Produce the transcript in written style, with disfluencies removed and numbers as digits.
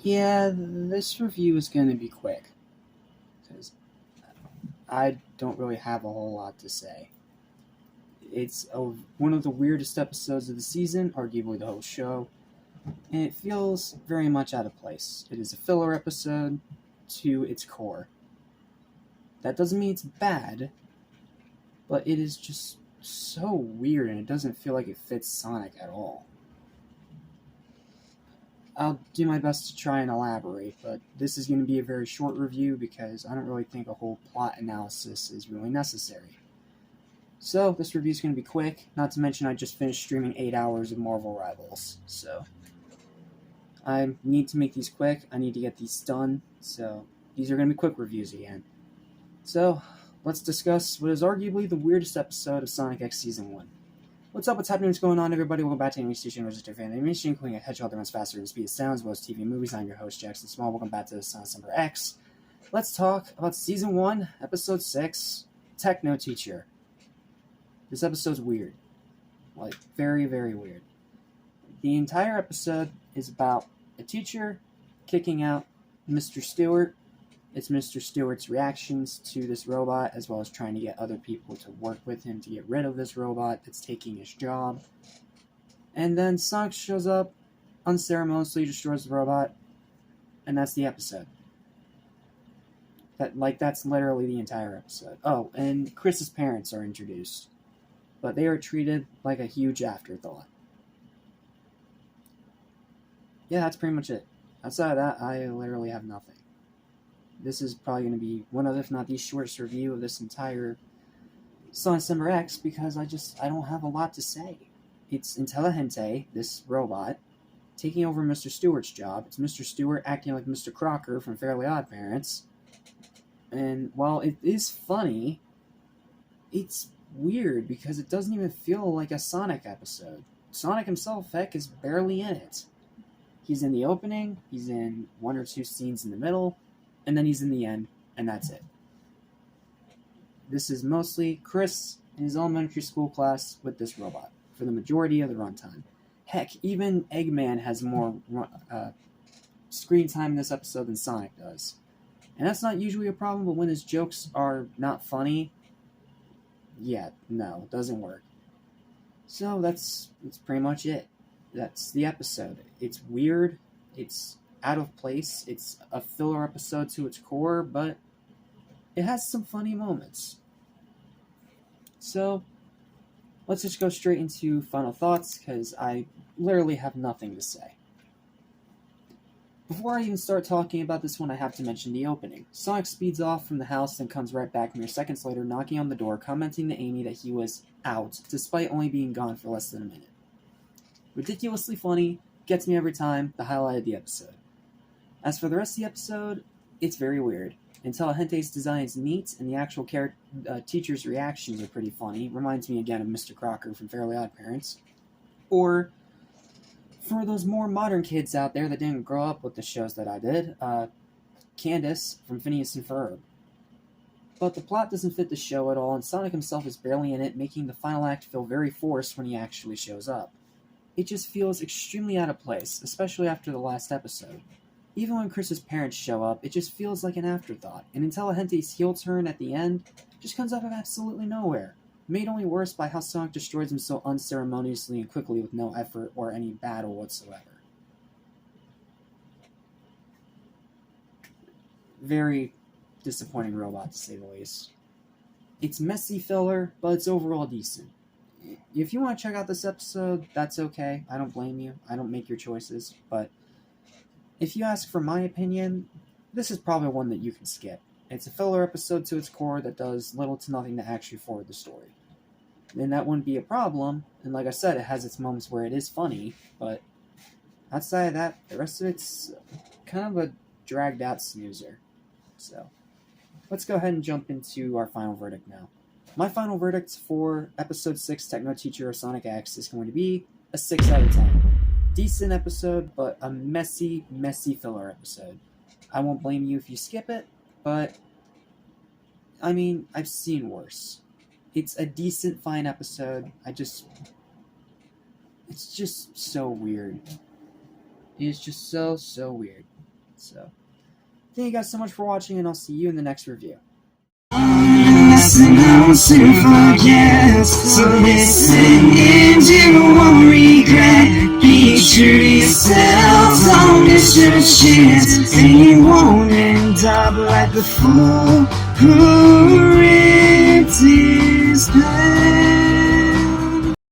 Yeah, this review is going to be quick because I don't really have a whole lot to say. One of the weirdest episodes of the season, arguably the whole show, and it feels very much out of place. It is a filler episode to its core. That doesn't mean it's bad, but it is just so weird and it doesn't feel like it fits Sonic at all. I'll do my best to try and elaborate, but this is going to be a very short review because I don't really think a whole plot analysis is really necessary. So, this review is going to be quick, not to mention I just finished streaming 8 hours of Marvel Rivals, so I need to make these quick, I need to get these done, so these are going to be quick reviews again. So, let's discuss what is arguably the weirdest episode of Sonic X Season 1. What's up, what's happening, what's going on, everybody? Welcome back to Anime Station, Register Fan Animation, including a hedgehog that runs faster than the speed of sound, as well as TV and movies. I'm your host, Jackson Small. Welcome back to SoniCemberX. Let's talk about Season 1, Episode 6, Techno-Teacher. This episode's weird. Like, very, very weird. The entire episode is about a teacher kicking out Mr. Stewart. It's Mr. Stewart's reactions to this robot, as well as trying to get other people to work with him to get rid of this robot that's taking his job. And then Sonic shows up, unceremoniously destroys the robot, and that's the episode. That's literally the entire episode. Oh, and Chris's parents are introduced, but they are treated like a huge afterthought. Yeah, that's pretty much it. Outside of that, I literally have nothing. This is probably going to be one of, if not the shortest review of this entire SoniCemberX because I don't have a lot to say. It's Intelligente, this robot, taking over Mr. Stewart's job. It's Mr. Stewart acting like Mr. Crocker from Fairly Odd Parents. And while it is funny, it's weird because it doesn't even feel like a Sonic episode. Sonic himself, heck, is barely in it. He's in the opening, he's in one or two scenes in the middle, and then he's in the end, and that's it. This is mostly Chris in his elementary school class with this robot for the majority of the runtime. Heck, even Eggman has more screen time in this episode than Sonic does. And that's not usually a problem, but when his jokes are not funny, yeah, no, it doesn't work. So that's pretty much it. That's the episode. It's weird, it's out of place, it's a filler episode to its core, but it has some funny moments. So, let's just go straight into final thoughts, because I literally have nothing to say. Before I even start talking about this one, I have to mention the opening. Sonic speeds off from the house and comes right back mere seconds later, knocking on the door, commenting to Amy that he was out, despite only being gone for less than a minute. Ridiculously funny, gets me every time, the highlight of the episode. As for the rest of the episode, it's very weird. Intelligente's design is neat, and the actual teacher's reactions are pretty funny. Reminds me again of Mr. Crocker from Fairly Odd Parents. Or, for those more modern kids out there that didn't grow up with the shows that I did, Candace from Phineas and Ferb. But the plot doesn't fit the show at all, and Sonic himself is barely in it, making the final act feel very forced when he actually shows up. It just feels extremely out of place, especially after the last episode. Even when Chris's parents show up, it just feels like an afterthought, and Intelligente's heel turn at the end just comes out of absolutely nowhere, made only worse by how Sonic destroys him so unceremoniously and quickly with no effort or any battle whatsoever. Very disappointing robot, to say the least. It's messy filler, but it's overall decent. If you want to check out this episode, that's okay. I don't blame you. I don't make your choices, but if you ask for my opinion, this is probably one that you can skip. It's a filler episode to its core that does little to nothing to actually forward the story. And that wouldn't be a problem, and like I said, it has its moments where it is funny, but outside of that, the rest of it's kind of a dragged out snoozer. So, let's go ahead and jump into our final verdict now. My final verdict for Episode 6 Techno-Teacher or Sonic X is going to be a 6 out of 10. Decent episode, but a messy, messy filler episode. I won't blame you if you skip it, but I mean, I've seen worse. It's a decent, fine episode. It's just so weird. It's just so weird. So, thank you guys so much for watching, and I'll see you in the next review. Lesson how to forget. So listen and you won't regret. Be true to yourself, don't miss your chance, and you won't end up like the fool who ripped his pants.